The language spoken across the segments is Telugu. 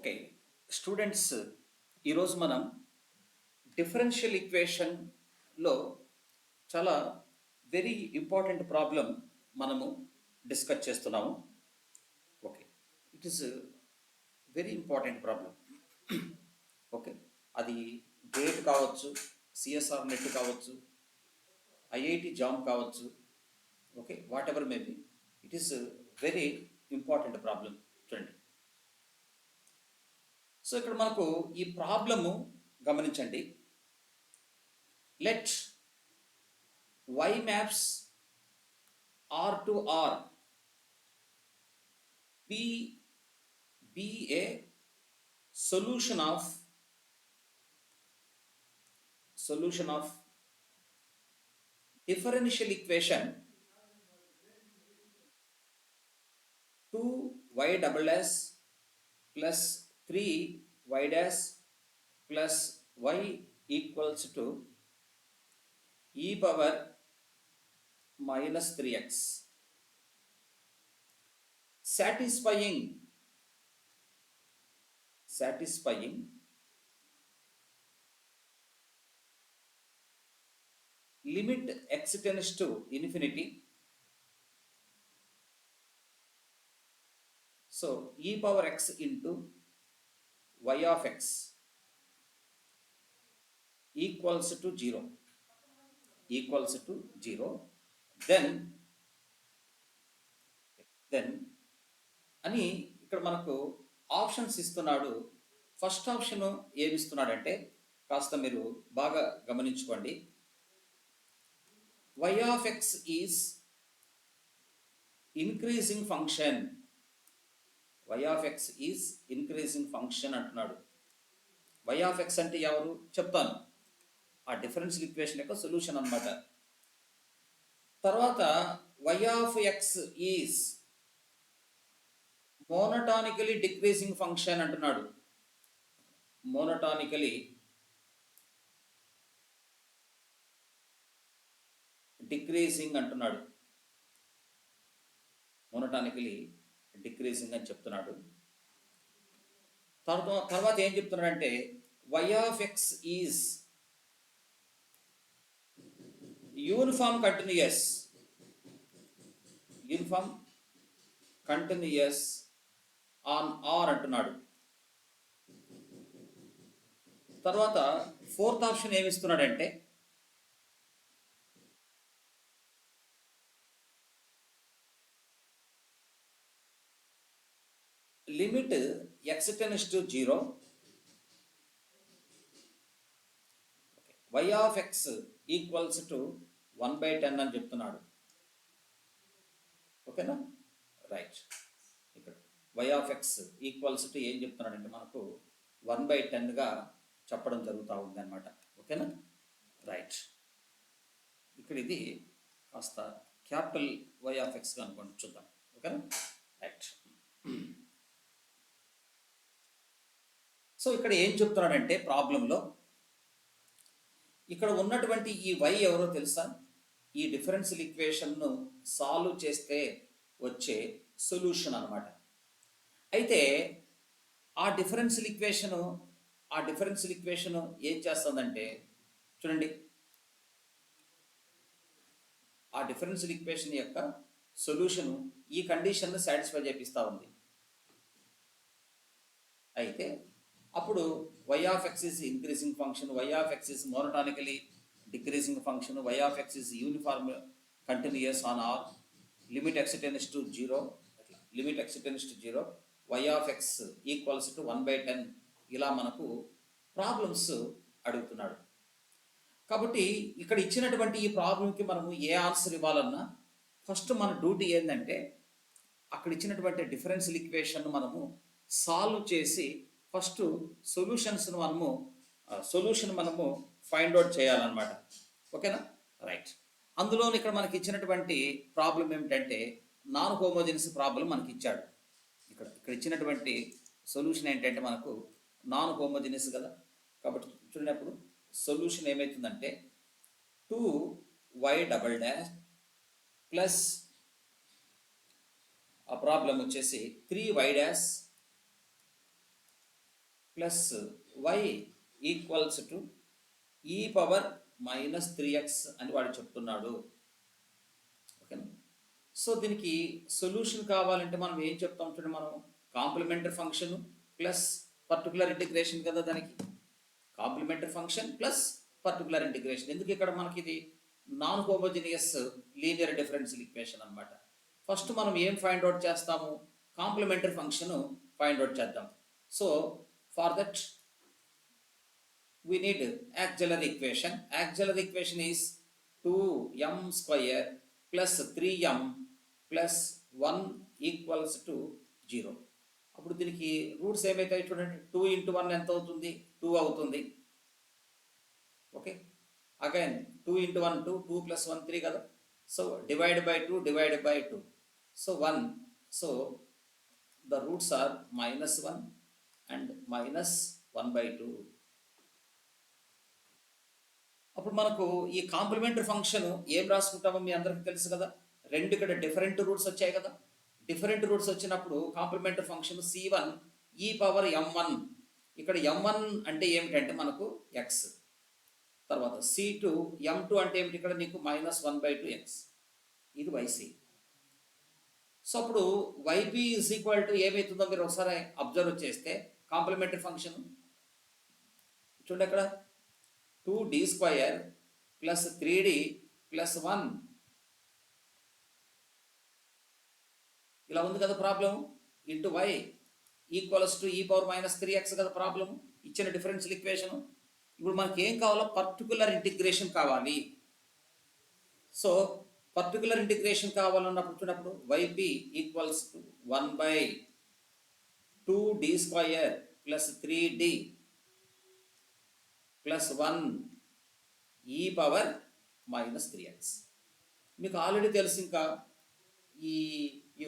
ఓకే. స్టూడెంట్స్, ఈరోజు మనం డిఫరెన్షియల్ ఈక్వేషన్‌లో చాలా వెరీ ఇంపార్టెంట్ ప్రాబ్లమ్ మనము డిస్కస్ చేస్తున్నాము. Okay. It is very important problem. Okay. అది గేట్ కావచ్చు, సిఎస్ఆర్ నెట్ కావచ్చు, ఐఐటి జామ్ కావచ్చు. Okay. What ever may be, it is very important problem. చూడండి. సో ఇక్కడ మనకు ఈ ప్రాబ్లము గమనించండి. Let y maps r to r be a solution of differential equation 2y double s plus 3y dash plus y equals to e power minus 3x, satisfying limit x tends to infinity. So e power x into y of x equals to 0. Then అని ఇక్కడ మనకు ఆప్షన్స్ ఇస్తున్నాడు. ఫస్ట్ ఆప్షన్ ఏమి ఇస్తున్నాడంటే కాస్త మీరు బాగా గమనించుకోండి. y of x is increasing function. y of x is increasing function అంటున్నాడు. y of x అంటే ఎవరు చెప్తాను. ఆ డిఫరెన్షియల్ ఈక్వేషన్ యొక్క సొల్యూషన్ అన్నమాట. తర్వాత y of x is monotonically decreasing function అంటున్నాడు. మోనోటానికలీ డిక్రీజింగ్ అంటున్నాడు. మోనోటానికలీ డిక్రీజింగ్ అని చెప్తున్నాడు. తర్వాత ఏం చెప్తున్నాడంటే y of x is uniform continuous on R అంటున్నాడు. తర్వాత ఫోర్త్ ఆప్షన్ ఏమిస్తున్నాడంటే limit x tends to 0, y of x equals to 1/10 అని చెప్తున్నాడు. ఓకేనా? రైట్. ఇక్కడ y of x equals to ఏం చెప్తున్నాడంటే మనకు 1/10గా చెప్పడం జరుగుతూ ఉంది అనమాట. ఓకేనా? రైట్. ఇక్కడ ఇది కాస్త క్యాపిటల్ y of x గా అనుకోండి, చూద్దాం. ఓకేనా? రైట్. సో ఇక్కడ ఏం చెప్తున్నాడంటే ప్రాబ్లంలో ఇక్కడ ఉన్నటువంటి ఈ y ఎవరో తెలుసా? ఈ డిఫరెన్షియల్ ఈక్వేషన్ను సాల్వ్ చేస్తే వచ్చే సొల్యూషన్ అనమాట. అయితే ఆ డిఫరెన్షియల్ ఈక్వేషన్ ఏం చేస్తుందంటే చూడండి, ఆ డిఫరెన్షియల్ ఈక్వేషన్ యొక్క సొల్యూషన్ ఈ కండిషన్ను సాటిస్ఫై చేపిస్తూ ఉంది. అయితే అప్పుడు y of x is increasing function, y of x is monotonically decreasing function, y of x is uniform continuous on R, limit x tends to 0, y of x equals to 1/10. ఇలా మనకు ప్రాబ్లమ్స్ అడుగుతున్నాడు. కాబట్టి ఇక్కడ ఇచ్చినటువంటి ఈ ప్రాబ్లంకి మనము ఏ ఆన్సర్ ఇవ్వాలన్నా ఫస్ట్ మన డ్యూటీ ఏంటంటే అక్కడ ఇచ్చినటువంటి డిఫరెన్షియల్ ఈక్వేషన్ మనము సాల్వ్ చేసి ఫస్ట్ సొల్యూషన్ మనము ఫైండ్ అవుట్ చేయాలన్నమాట. ఓకేనా? రైట్. అందులో ఇక్కడ మనకి ఇచ్చినటువంటి ప్రాబ్లం ఏమిటంటే నాన్ హోమోజెనస్ ప్రాబ్లం మనకి ఇచ్చాడు. ఇక్కడ ఇచ్చినటువంటి సొల్యూషన్ ఏంటంటే మనకు నాన్ హోమోజెనస్ కదా. కాబట్టి చూడేటప్పుడు సొల్యూషన్ ఏమవుతుందంటే 2y డబల్ డాష్ ప్లస్ ఆ ప్రాబ్లం వచ్చేసి 3y dash plus Y equals to E power minus 3x అని వాడు చెప్తున్నాడు. ఓకేనా? సో దీనికి సొల్యూషన్ కావాలంటే మనం ఏం చెప్తాం చూడండి, మనం complementary function plus particular integration కదా, దానికి complementary function plus particular integration. ఎందుకు ఇక్కడ మనకి ఇది non homogeneous linear differential equation అన్నమాట. ఫస్ట్ మనం ఏం ఫైండ్ అవుట్ చేస్తాము, కాంప్లిమెంటరీ ఫంక్షన్ ఫైండ్ అవుట్ చేద్దాం. So for that we need auxiliary equation. Auxiliary equation is 2m square plus 3m plus 1 equals to 0. అప్పుడు దీనికి రూట్స్ ఏమైతాయి చూడండి, 2 into 1 ఎంత అవుతుంది, 2 అవుతుంది. ఓకే, అగైన్ 2 into 1 2 plus 1 3 కదా. So divide by 2 so 1. So the roots are -1 and -1/2. అప్పుడు మనకు ఈ కాంప్లిమెంటరీ ఫంక్షన్ ఏం రాసుకుంటామో మీ అందరికీ తెలుసు కదా. రెండు ఇక్కడ డిఫరెంట్ రూట్స్ వచ్చాయి కదా. డిఫరెంట్ రూట్స్ వచ్చినప్పుడు కాంప్లిమెంటరీ ఫంక్షన్ c1 ఈ పవర్ m1. ఇక్కడ m1 అంటే ఏమిటంటే మనకు x. తర్వాత c2 m2 అంటే ఏమిటి, ఇక్కడ నీకు -1/2x. ఇది yc. సో అప్పుడు yp ఈజ్ ఈక్వల్ టు ఏమవుతుందో మీరు ఒకసారి అబ్జర్వ్ చేస్తే, కాంప్లిమెంటరీ ఫంక్షన్ చూడండి అక్కడ 2d square plus 3d plus 1 ఇలా ఉంది కదా problem. Into y equals to E power -3x కదా ప్రాబ్లం, ఇచ్చిన డిఫరెన్షియల్ ఈక్వేషన్. ఇప్పుడు మనకి ఏం కావాలో, పర్టికులర్ ఇంటిగ్రేషన్ కావాలి. సో పర్టికులర్ ఇంటిగ్రేషన్ కావాలన్నప్పుడు చూడప్పుడు yp equals to 1/2d square plus 3d ప్లస్ 1 ఈ పవర్ -3x. మీకు ఆల్రెడీ తెలుసు ఇంకా ఈ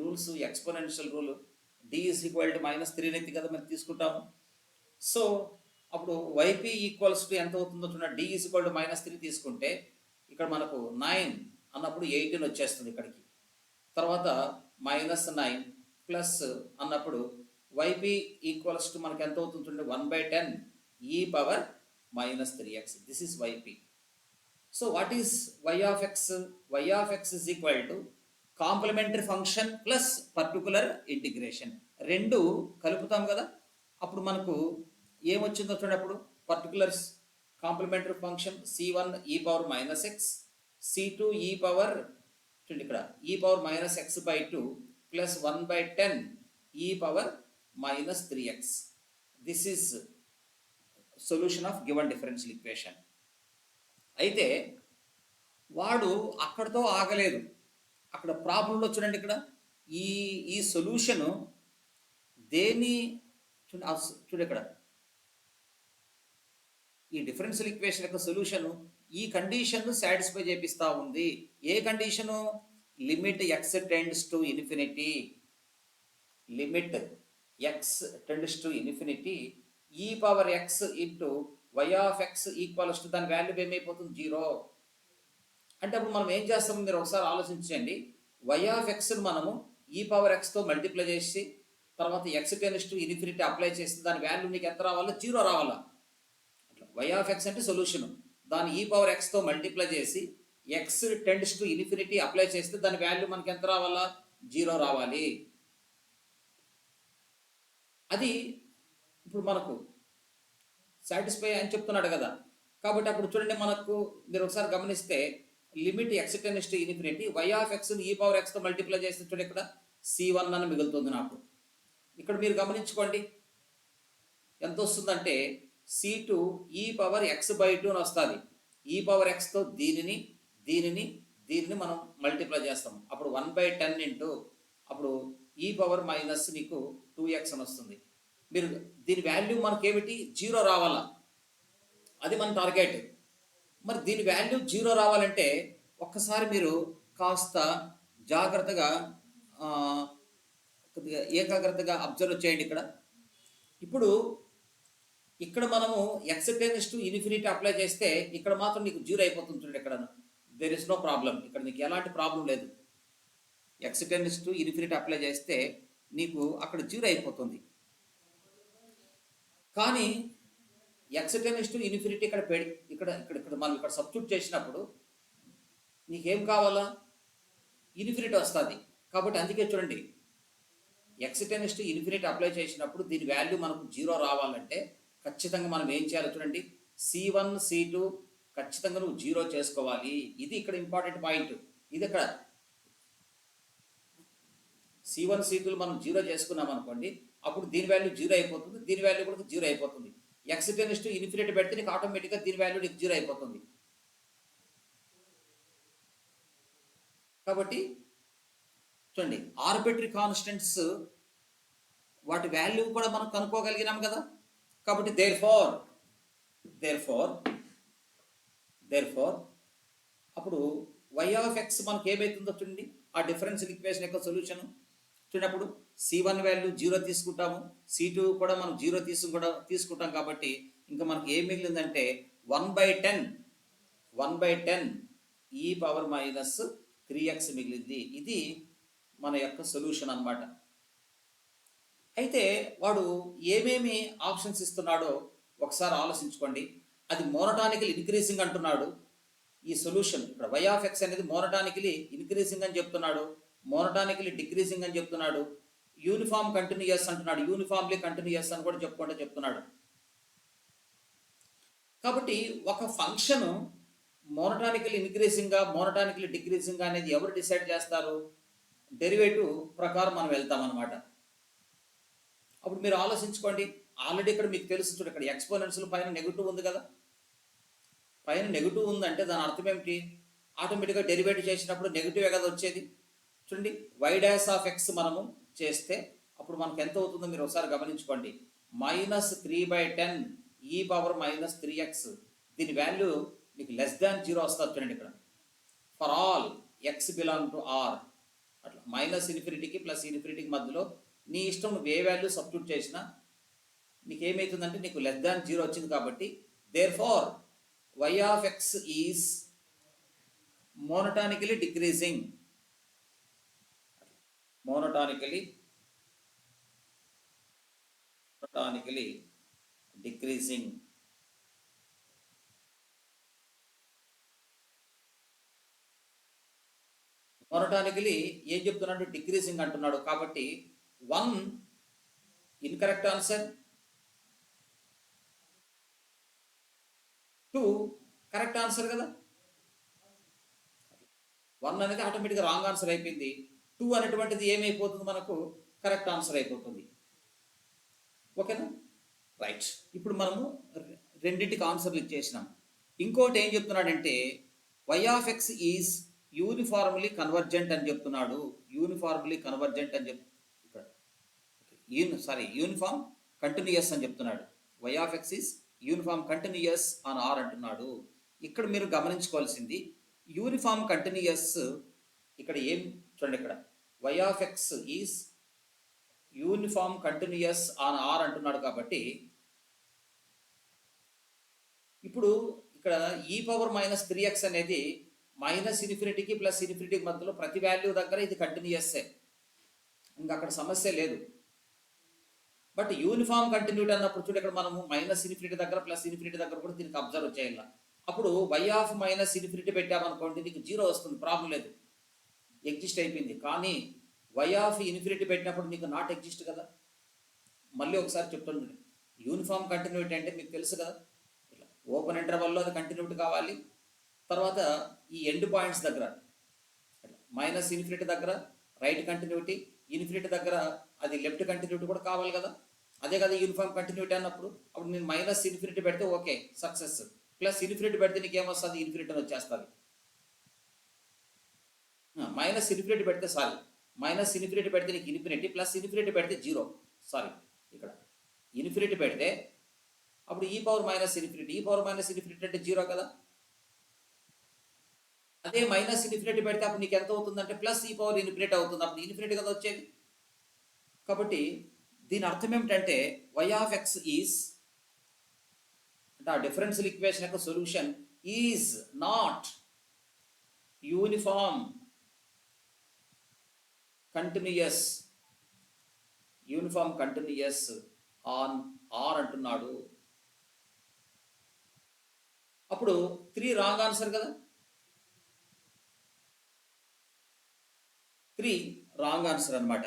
rules, exponential rule, d is equal to -3 కదా మనం తీసుకుంటాము. సో అప్పుడు yp ఈక్వల్స్ టు ఎంత అవుతుందో చూడండి, d ఈజ్ ఈక్వల్ టు -3 తీసుకుంటే ఇక్కడ మనకు 9 అన్నప్పుడు 18 వచ్చేస్తుంది ఇక్కడికి. తర్వాత -9 ప్లస్ అన్నప్పుడు yp ఈక్వల్స్ టు మనకి ఎంత అవుతుంది చూడండి, 1/10 ఈ power -3x. This is yp. So what is y of x? Y of x is equal to complementary function plus particular integration. రెండు కలుపుతాం కదా. అప్పుడు మనకు ఏమొచ్చిందో చూడండి, అప్పుడు పర్టికులర్ కాంప్లిమెంటరీ ఫంక్షన్ c1 ఈ పవర్ -x, c2 ఈ పవర్ చూడండి ఇక్కడ ఈ పవర్ -x/2 ప్లస్ 1/10 ఈ power -3x. This is solution of given differential equation. అయితే వాడు అక్కడతో ఆగలేదు. అక్కడ ప్రాబ్లంలో చూడండి, ఇక్కడ ఈ సొల్యూషన్ దేని చూడండి, ఇక్కడ ఈ డిఫరెన్షియల్ ఈక్వేషన్ యొక్క సొల్యూషన్ ఈ కండిషన్ సాటిస్ఫై చేపిస్తూ ఉంది. ఏ condition? Limit x tends to infinity. Limit x tends to infinity E power x into y of x equals to దాని వాల్యూ ఏమైపోతుంది, 0. అంటే అప్పుడు మనం ఏం చేస్తాము మీరు ఒకసారి ఆలోచించండి. y ఆఫ్ x మనము ఈ పవర్ xతో మల్టిప్లై చేసి తర్వాత x tends to infinity apply చేస్తే దాని వాల్యూ నీకు ఎంత రావాలా, 0 రావాలా. అట్లా y ఆఫ్ x అంటే సొల్యూషన్, దాని ఈ పవర్ xతో మల్టిప్లై చేసి x tends to infinity apply చేస్తే దాని వాల్యూ మనకి ఎంత రావాలా, 0 రావాలి. అది ఇప్పుడు మనకు సాటిస్ఫై అని చెప్తున్నాడు కదా. కాబట్టి అప్పుడు చూడండి, మనకు మీరు ఒకసారి గమనిస్తే limit x tends to infinity y of x ఈ పవర్ xతో మల్టిప్లై చేస్తే చూడండి ఇక్కడ c1 అని మిగులుతుంది నాకు. ఇక్కడ మీరు గమనించుకోండి ఎంత వస్తుందంటే c2 ఈ పవర్ x/2 అని వస్తుంది. ఈ పవర్ xతో దీనిని మనం మల్టిప్లై చేస్తాం. అప్పుడు 1/10 ఇంటూ అప్పుడు ఈ పవర్ మైనస్ నీకు 2x అని వస్తుంది. మీరు దీని వాల్యూ మనకేమిటి, 0 రావాలా, అది మన టార్గెట్. మరి దీని వాల్యూ 0 రావాలంటే ఒక్కసారి మీరు కాస్త జాగ్రత్తగా కొద్దిగా ఏకాగ్రతగా అబ్జర్వ్ చేయండి. ఇప్పుడు ఇక్కడ మనము x tends to infinity apply చేస్తే ఇక్కడ మాత్రం నీకు 0 అయిపోతుంది చూడండి. ఇక్కడ దేర్ ఇస్ నో ప్రాబ్లం, ఇక్కడ నీకు ఎలాంటి ప్రాబ్లం లేదు. x tends to infinity apply చేస్తే నీకు అక్కడ 0 అయిపోతుంది. కానీ ఎక్స్ టెన్స్ టు ఇన్ఫినిటీ ఇక్కడ ఇక్కడ ఇక్కడ ఇక్కడ మనం ఇక్కడ సబ్స్టిట్యూట్ చేసినప్పుడు నీకేం కావాలా, ఇన్ఫినిటీ వస్తుంది. కాబట్టి అందుకే చూడండి, x tends to infinity apply చేసినప్పుడు దీని వాల్యూ మనకు 0 రావాలంటే ఖచ్చితంగా మనం ఏం చేయాలో చూడండి, C1 C2 ఖచ్చితంగా నువ్వు 0 చేసుకోవాలి. ఇది ఇక్కడ ఇంపార్టెంట్ పాయింట్. ఇది ఇక్కడ C1 C2 మనం 0 చేసుకున్నాం అనుకోండి, అప్పుడు దీని వాల్యూ 0 అయిపోతుంది, దీని వాల్యూ కూడా 0 అయిపోతుంది. ఎక్స్ టెన్స్ టు ఇన్ఫినిటీ పెడితే నీకు ఆటోమేటిక్గా దీని వాల్యూ నీకు 0 అయిపోతుంది. కాబట్టి చూడండి, ఆర్బిటరీ కాన్స్టెంట్స్ వాటి వాల్యూ కూడా మనం కనుక్కోగలిగినాం కదా. కాబట్టి దేర్ ఫోర్ అప్పుడు y ఆఫ్ ఎక్స్ మనకి ఏమైతుందో చూడండి, ఆ డిఫరెన్షియల్ ఈక్వేషన్ యొక్క సొల్యూషన్ చూడప్పుడు C1 వాల్యూ 0 తీసుకుంటాము, C2 కూడా మనం 0 తీసుకుంటాం. కాబట్టి ఇంకా మనకి ఏం మిగిలిందంటే 1/10 e పవర్ మైనస్ 3x మిగిలింది. ఇది మన యొక్క సొల్యూషన్ అన్నమాట. అయితే వాడు ఏమేమి ఆప్షన్స్ ఇస్తున్నాడో ఒకసారి ఆలోచించుకోండి. అది మోనోటానికల్ ఇంక్రీజింగ్ అంటున్నాడు. ఈ సొల్యూషన్ ఇక్కడ y ఆఫ్ ఎక్స్ అనేది మోనోటానికలీ ఇంక్రీజింగ్ అని చెప్తున్నాడు, మోనోటానికలీ డిక్రీజింగ్ అని చెప్తున్నాడు, యూనిఫామ్ కంటిన్యూయస్ అంటున్నాడు, యూనిఫామ్లీ కంటిన్యూయస్ అని కూడా చెప్తున్నాడు. కాబట్టి ఒక ఫంక్షన్ మోనోటానికల్ ఇంక్రీజింగ్గా మోనోటానికల్ డిక్రీజింగ్ అనేది ఎవరు డిసైడ్ చేస్తారు? డెరివేటివ్ ప్రకారం మనం వెళ్తామన్నమాట. అప్పుడు మీరు ఆలోచించుకోండి, ఆల్రెడీ ఇక్కడ మీకు తెలుసు చూడండి, ఇక్కడ ఎక్స్పోనెన్షియల్ పైన నెగిటివ్ ఉంది కదా. పైన నెగిటివ్ ఉందంటే దాని అర్థం ఏమిటి? ఆటోమేటిక్గా డెరివేటివ్ చేసినప్పుడు నెగిటివే కదా వచ్చేది. చూడండి, y డాష్ ఆఫ్ ఎక్స్ మనము చేస్తే అప్పుడు మనకు ఎంత అవుతుందో మీరు ఒకసారి గమనించుకోండి. -3/10 e పవర్ మైనస్ 3x. దీని వాల్యూ మీకు లెస్ దాన్ 0 వస్తుంది చూడండి ఇక్కడ. For all X belong to R, అట్లా -∞కి +∞ మధ్యలో నీ ఇష్టం నువ్వు ఏ వాల్యూ సబ్స్టిట్యూట్ చేసినా నీకు ఏమవుతుందంటే నీకు లెస్ దాన్ 0 వచ్చింది. కాబట్టి therefore y of X is monotonically decreasing. Monotonically decreasing. Monotonically ఏం చెప్తున్నాడు? డిక్రీజింగ్ అంటున్నాడు. కాబట్టి 1 ఇన్కరెక్ట్ ఆన్సర్, 2 కరెక్ట్ ఆన్సర్ కదా. 1 అనేది ఆటోమేటిక్గా రాంగ్ ఆన్సర్ అయిపోయింది, 2 అనేటువంటిది ఏమైపోతుంది మనకు కరెక్ట్ ఆన్సర్ అయిపోతుంది. ఓకేనా? రైట్. ఇప్పుడు మనము రెండింటికి ఆన్సర్లు ఇచ్చేసినాం. ఇంకోటి ఏం చెప్తున్నాడంటే y of X is uniformly convergent అని చెప్తున్నాడు. యూనిఫార్మ్లీ కన్వర్జెంట్ అని ఇక్కడ యూనిఫామ్ కంటిన్యూయస్ అని చెప్తున్నాడు. y of X is uniform continuous on R అంటున్నాడు. ఇక్కడ మీరు గమనించుకోవాల్సింది యూనిఫామ్ కంటిన్యూయస్ ఇక్కడ ఏం చూడండి, ఇక్కడ y of X is uniform continuous on R అంటున్నాడు. కాబట్టి ఇప్పుడు ఇక్కడ e పవర్ మైనస్ 3x అనేది -∞కి +∞ మధ్యలో ప్రతి వాల్యూ దగ్గర ఇది కంటిన్యూయస్సే, ఇంకా అక్కడ సమస్య లేదు. బట్ యూనిఫామ్ కంటిన్యూటీ అన్నప్పుడు చూడు, ఇక్కడ మనము -∞ దగ్గర +∞ దగ్గర కూడా దీనికి అబ్జర్వ్ చేయాలి. అప్పుడు y ఆఫ్ -∞ పెట్టామనుకోండి నీకు 0 వస్తుంది, ప్రాబ్లం లేదు, ఎగ్జిస్ట్ అయిపోయింది. కానీ y ఆఫ్ ఇన్ఫినిటీ పెట్టినప్పుడు నీకు నాట్ ఎగ్జిస్ట్ కదా. మళ్ళీ ఒకసారి చెప్తుంది, యూనిఫామ్ కంటిన్యూటీ అంటే మీకు తెలుసు కదా, ఇట్లా ఓపెన్ ఇంటర్వల్లో అది కంటిన్యూటీ కావాలి. తర్వాత ఈ ఎండ్ పాయింట్స్ దగ్గర -∞ దగ్గర రైట్ కంటిన్యూటీ, ఇన్ఫినిటీ దగ్గర అది లెఫ్ట్ కంటిన్యూటీ కూడా కావాలి కదా. అదే కదా యూనిఫామ్ కంటిన్యూటీ అన్నప్పుడు. అప్పుడు నేను -∞ పెడితే ఓకే సక్సెస్, +∞ పెడితే నీకు ఏమొస్తుంది? ఇన్ఫినిటీ అని వచ్చేస్తుంది. -∞ పెడితే -∞ పెడితే నీకు ఇన్ఫినిటీ, +∞ పెడితే 0. ఇక్కడ ఇన్ఫినిటీ పెడితే అప్పుడు e పవర్ మైనస్ ఇన్ఫినిటీ అంటే 0 కదా. అదే -∞ పెడితే అప్పుడు నీకు ఎంత అవుతుందంటే +e పవర్ ఇన్ఫినిటీ అవుతుంది, అప్పుడు ఇన్ఫినిటీ కదా వచ్చేది. కాబట్టి దీని అర్థం ఏమిటంటే y ఆఫ్ ఎక్స్ ఈజ్ అంటే ఆ డిఫరెన్షియల్ ఈక్వేషన్ యొక్క solution is not uniform continuous on R అంటున్నాడు. అప్పుడు 3 రాంగ్ ఆన్సర్ కదా, 3 రాంగ్ ఆన్సర్ అనమాట.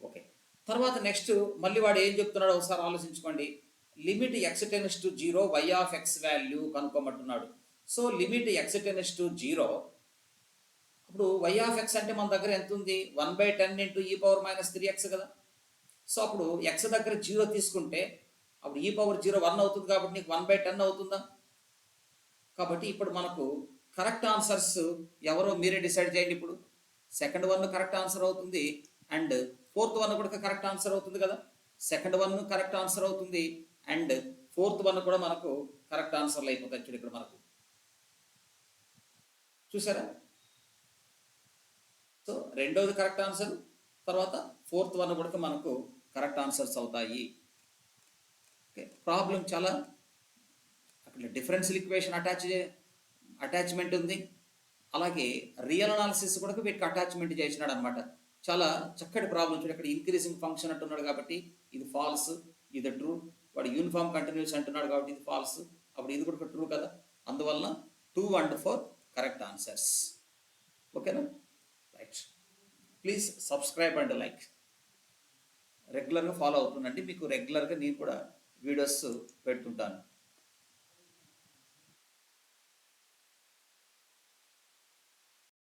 ఓకే, తర్వాత నెక్స్ట్ మళ్ళీ వాడు ఏం చెప్తున్నాడు ఒకసారి ఆలోచించుకోండి. Limit x tends to 0 y of X value కనుక్కోమంటున్నాడు. So limit x tends to 0, అప్పుడు y ఆఫ్ ఎక్స్ అంటే మన దగ్గర ఎంత ఉంది, 1/10 ఇంటూ ఈ పవర్ మైనస్ 3x కదా. సో అప్పుడు ఎక్స్ దగ్గర 0 తీసుకుంటే అప్పుడు ఈ పవర్ 0 1 అవుతుంది కాబట్టి నీకు 1/10 అవుతుందా. కాబట్టి ఇప్పుడు మనకు కరెక్ట్ ఆన్సర్స్ ఎవరో మీరే డిసైడ్ చేయండి. ఇప్పుడు సెకండ్ వన్ కరెక్ట్ ఆన్సర్ అవుతుంది అండ్ ఫోర్త్ వన్ కూడా కరెక్ట్ ఆన్సర్ అవుతుంది కదా. సెకండ్ వన్ కరెక్ట్ ఆన్సర్ అవుతుంది అండ్ ఫోర్త్ వన్ కూడా మనకు కరెక్ట్ ఆన్సర్లు అయిపోతాయి. చూడు ఇక్కడ మనకు చూసారా. సో రెండవది కరెక్ట్ ఆన్సర్, తర్వాత ఫోర్త్ వన్ కూడా మనకు కరెక్ట్ ఆన్సర్స్ అవుతాయి. ఓకే, ప్రాబ్లం చాలా అక్కడ డిఫరెన్షియల్ ఈక్వేషన్ అటాచ్మెంట్ ఉంది, అలాగే రియల్ అనాలిసిస్ కూడా వీటికి అటాచ్మెంట్ చేసినాడు అనమాట. చాలా చక్కటి ప్రాబ్లం. చూడు ఇక్కడ ఇంక్రీజింగ్ ఫంక్షన్ అంటున్నాడు కాబట్టి ఇది ఫాల్స్, ఇది ట్రూ. వాడు యూనిఫామ్ కంటిన్యూస్ అంటున్నాడు కాబట్టి ఇది ఫాల్స్, అప్పుడు ఇది కూడా ట్రూ కదా. అందువలన 2 and 4 కరెక్ట్ ఆన్సర్స్. ఓకేనా, right. Please subscribe and like. రెగ్యులర్గా ఫాలో అవుతుండండి, మీకు రెగ్యులర్గా నేను కూడా వీడియోస్ పెడుతుంటాను.